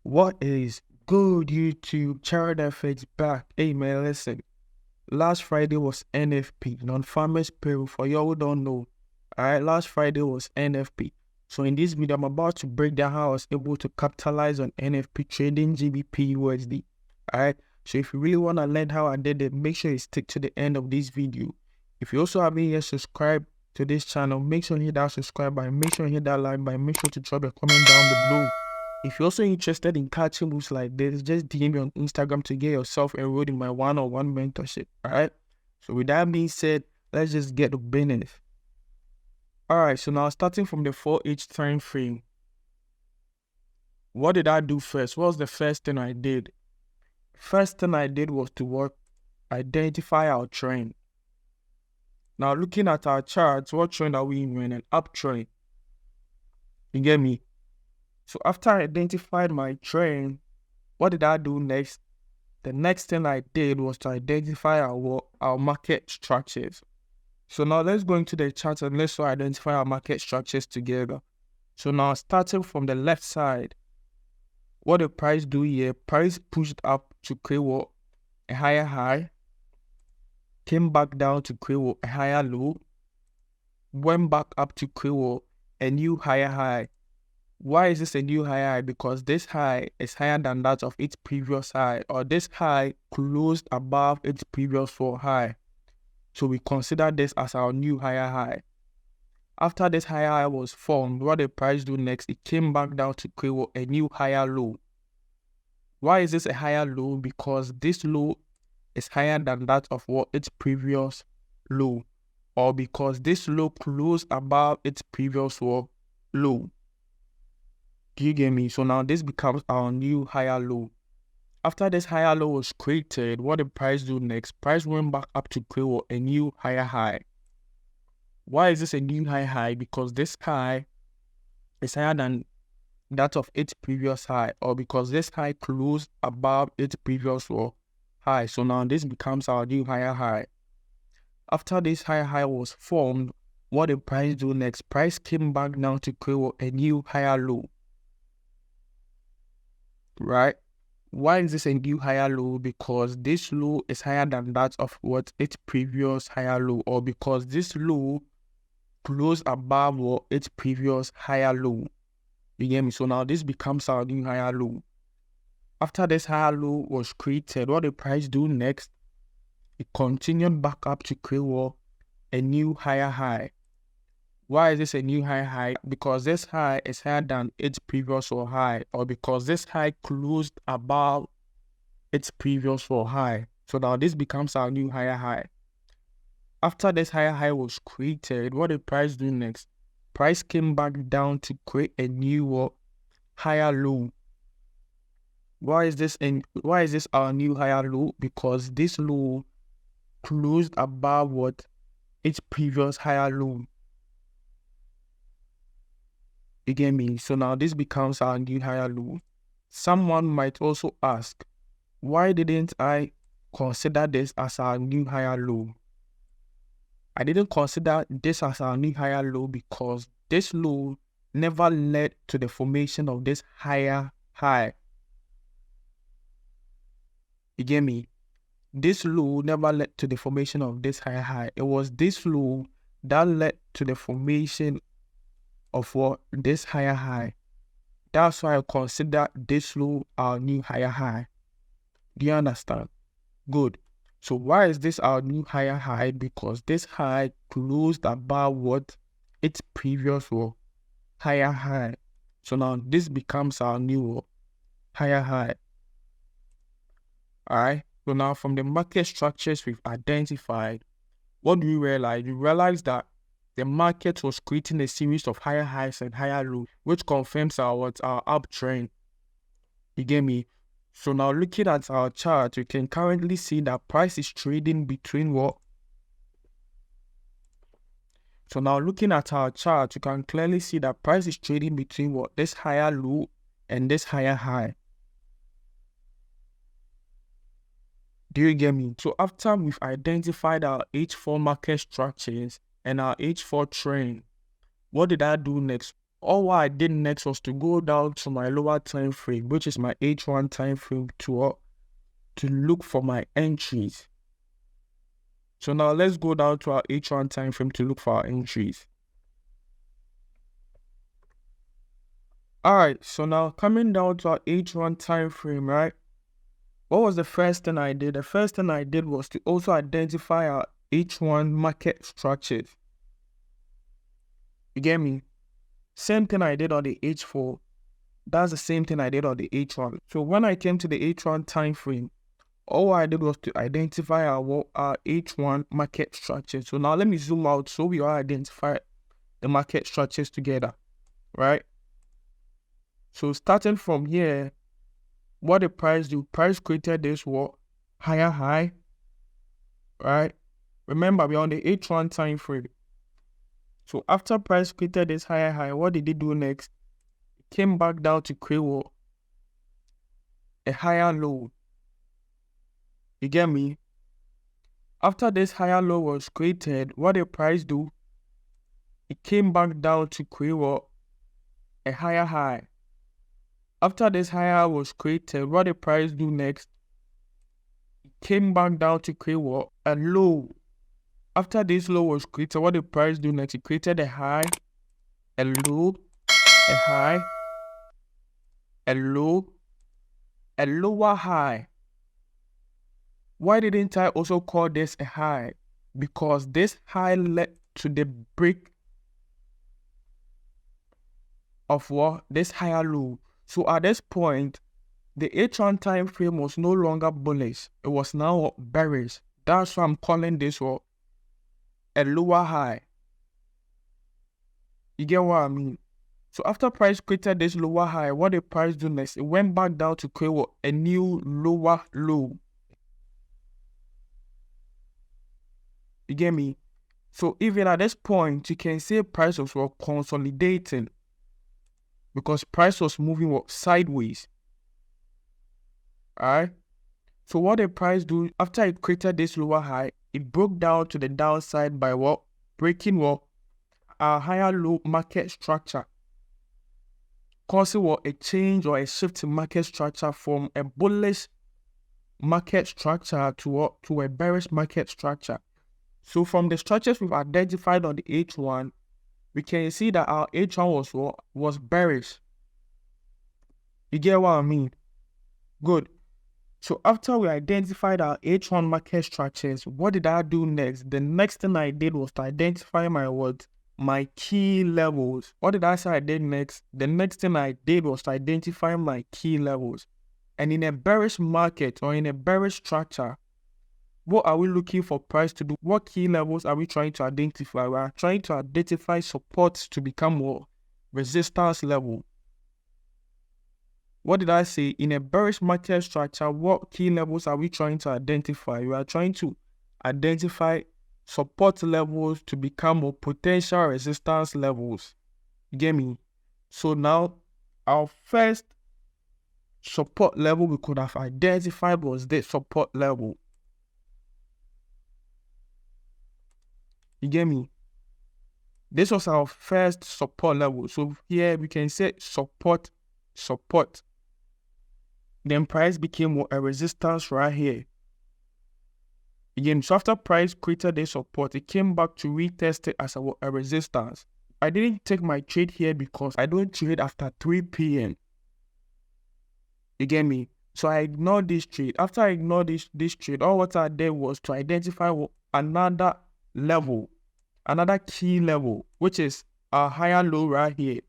What is good, YouTube? Charity Effects back. Hey man, listen. Last Friday was NFP, non-farmers payroll. For y'all who don't know, alright, last Friday was NFP. So in this video, I'm about to break down how I was able to capitalize on NFP trading GBP USD. Alright, so if you really want to learn how I did it, make sure you stick to the end of this video. If you also haven't yet subscribed to this channel, make sure you hit that subscribe button, make sure you hit that like button, make sure to drop a comment down below. If you're also interested in catching moves like this, just DM me on Instagram to get yourself enrolled in my one-on-one mentorship, alright? So with that being said, let's just get to business. Alright, so now starting from the 4H time frame, what did I do first? What was the first thing I did? First thing I did was to identify our trend. Now looking at our charts, what trend are we in? We're in an uptrend. You get me? So after I identified my trend, what did I do next? The next thing I did was to identify our market structures. So now let's go into the chart and let's identify our market structures together. So now starting from the left side, what the price do here? Price pushed up to create what? A higher high, came back down to create a higher low, went back up to create a new higher high. Why is this a new high? Because this high is higher than that of its previous high, or this high closed above its previous high. So we consider this as our new higher high. After this higher high was formed, what the price do next? It came back down to create a new higher low. Why is this a higher low? Because this low is higher than that of what its previous low, or because this low closed above its previous low. Do you get me? So now this becomes our new higher low. After this higher low was created, what the price do next? Price went back up to create a new higher high. Why is this a new high? Because this high is higher than that of its previous high, or because this high closed above its previous high. So now this becomes our new higher high. After this higher high was formed, what the price do next? Price came back down to create a new higher low. Right? Why is this a new higher low? Because this low is higher than that of what its previous higher low, or because this low closed above what its previous higher low. You get me? So now this becomes our new higher low. After this higher low was created, what the price do next? It continued back up to create a new higher high. Why is this a new high? Because this high is higher than its previous high, or because this high closed above its previous high. So now this becomes our new higher high. After this higher high was created, what did price do next? Price came back down to create a new higher low. Why is this our new higher low? Because this low closed above what its previous higher low. You get me? So now this becomes our new higher low. Someone might also ask, why didn't I consider this as our new higher low? I didn't consider this as our new higher low because this low never led to the formation of this higher high. You get me? This low never led to the formation of this higher high. It was this low that led to the formation of what? This higher high. That's why I consider this low our new higher high. Do you understand? Good. So why is this our new higher high? Because this high closed above what? Its previous higher high. So now this becomes our new higher high. Alright. So now from the market structures we've identified, what do we realize? We realize that the market was creating a series of higher highs and higher lows, which confirms our uptrend. You get me? So now looking at our chart, you can currently see that price is trading between what? So now looking at our chart, you can clearly see that price is trading between what? This higher low and this higher high. Do you get me? So after we've identified our H4 market structures and our H4 trend, what did I do next? all what I did next was to go down to my lower time frame, which is my H1 time frame, to look for my entries. So now let's go down to our H1 time frame to look for our entries. Alright, so now coming down to our H1 time frame, right? What was the first thing I did? The first thing I did was to also identify our H1 market structures. You get me? Same thing I did on the H4. That's the same thing I did on the H1. So when I came to the H1 time frame, all I did was to identify our H1 market structures. So now let me zoom out so we all identify the market structures together, right? So starting from here, what the price do? Price created this what? Higher high, right? Remember, we're on the H1 time frame. So after price created this higher high, what did it do next? It came back down to create what? A higher low. You get me? After this higher low was created, what did price do? It came back down to create what? A higher high. After this higher was created, what did price do next? It came back down to create what? A low. After this low was created, what did price do next? It created a high, a low, a high, a low, a lower high. Why didn't I also call this a high? Because this high led to the break of what? This higher low. So at this point, the H1 time frame was no longer bullish. It was now bearish. That's why I'm calling this what? A lower high. You get what I mean? So after price created this lower high, what did price do next? It went back down to create what? A new lower low. You get me? So even at this point, you can say prices were consolidating because price was moving what? Sideways. Alright? So what did price do? After it created this lower high, it broke down to the downside by what? Breaking what? A higher low market structure. Causing what? A change or a shift in market structure from a bullish market structure to what? To a bearish market structure. So from the structures we've identified on the H1, we can see that our H1 was what? Was bearish. You get what I mean? Good. So after we identified our H1 market structures, what did I do next? The next thing I did was to identify my what? My key levels. What did I say I did next? The next thing I did was to identify my key levels. And in a bearish market or in a bearish structure, what are we looking for price to do? What key levels are we trying to identify? We are trying to identify supports to become what? Resistance level. What did I say? In a bearish market structure, what key levels are we trying to identify? We are trying to identify support levels to become more potential resistance levels. You get me? So now, our first support level we could have identified was this support level. You get me? This was our first support level. So here we can say support. Then price became a resistance right here. Again, so after price created this support, it came back to retest it as a resistance. I didn't take my trade here because I don't trade after 3 p.m. You get me? So I ignored this trade. After I ignored this trade, all what I did was to identify another level, another key level, which is a higher low right here.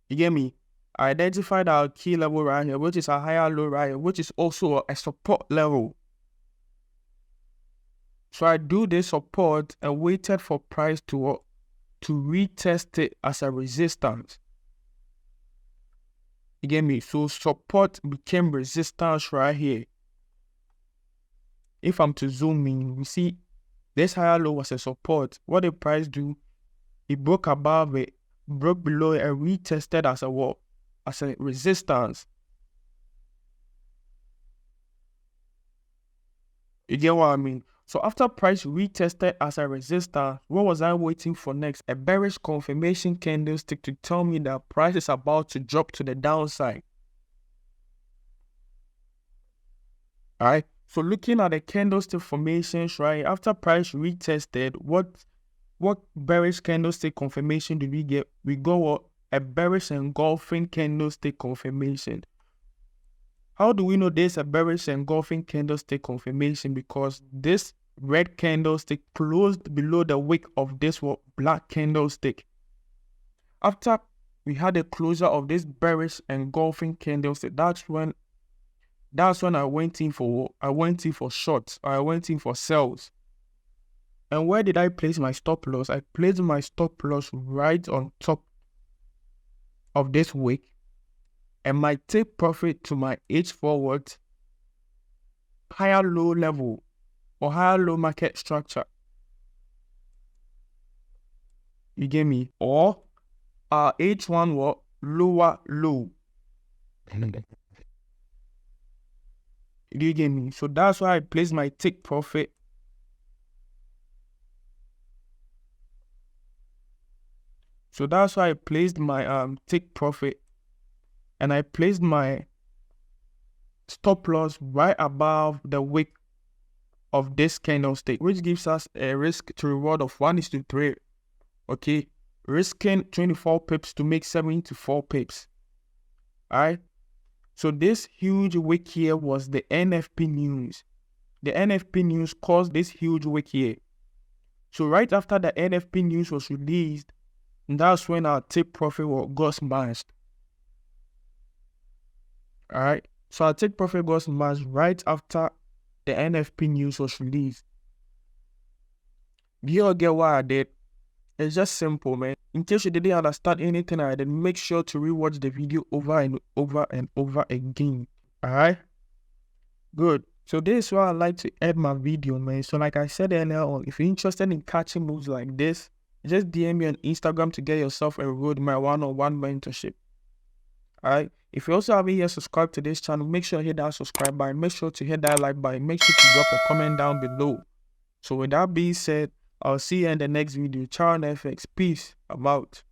You get me? I identified our key level right here, which is a higher low right here, which is also a support level. So I do this support and waited for price to retest it as a resistance. You get me? So support became resistance right here. If I'm to zoom in, we see this higher low was a support. What did price do? It broke above it, broke below it, and retested as a what? As a resistance. You get what I mean? So after price retested as a resistance, what was I waiting for next? A bearish confirmation candlestick to tell me that price is about to drop to the downside. Alright, so looking at the candlestick formations, right, after price retested, what bearish candlestick confirmation did we get? We got a bearish engulfing candlestick confirmation. How do we know there's a bearish engulfing candlestick confirmation? Because this red candlestick closed below the wick of this black candlestick. After we had a closure of this bearish engulfing candlestick, that's when I went in for shorts, or I went in for sells. And where did I place my stop loss? I placed my stop loss right on top of this wick, and my take profit to my H forward higher low level or higher low market structure. You get me? Or H1 what? Lower low. Do you get me? So that's why I placed my take profit. So that's why I placed my take profit, and I placed my stop loss right above the wick of this candlestick, which gives us a risk to reward of 1:3. Okay, risking 24 pips to make 74 pips. Alright, so this huge wick here was the NFP news. The NFP news caused this huge wick here. So right after the NFP news was released, that's when our take profit got smashed. Alright, so our take profit got smashed right after the NFP news was released. Do you all get what I did? It's just simple, man. In case you didn't understand anything I did, make sure to rewatch the video over and over and over again. Alright? Good. So this is where I like to end my video, man. So like I said earlier on, if you're interested in catching moves like this, just DM me on Instagram to get yourself enrolled in my one-on-one mentorship. Alright? If you also haven't yet subscribed to this channel, make sure to hit that subscribe button. Make sure to hit that like button. Make sure to drop a comment down below. So with that being said, I'll see you in the next video. Ciao, FX. Peace. I'm out.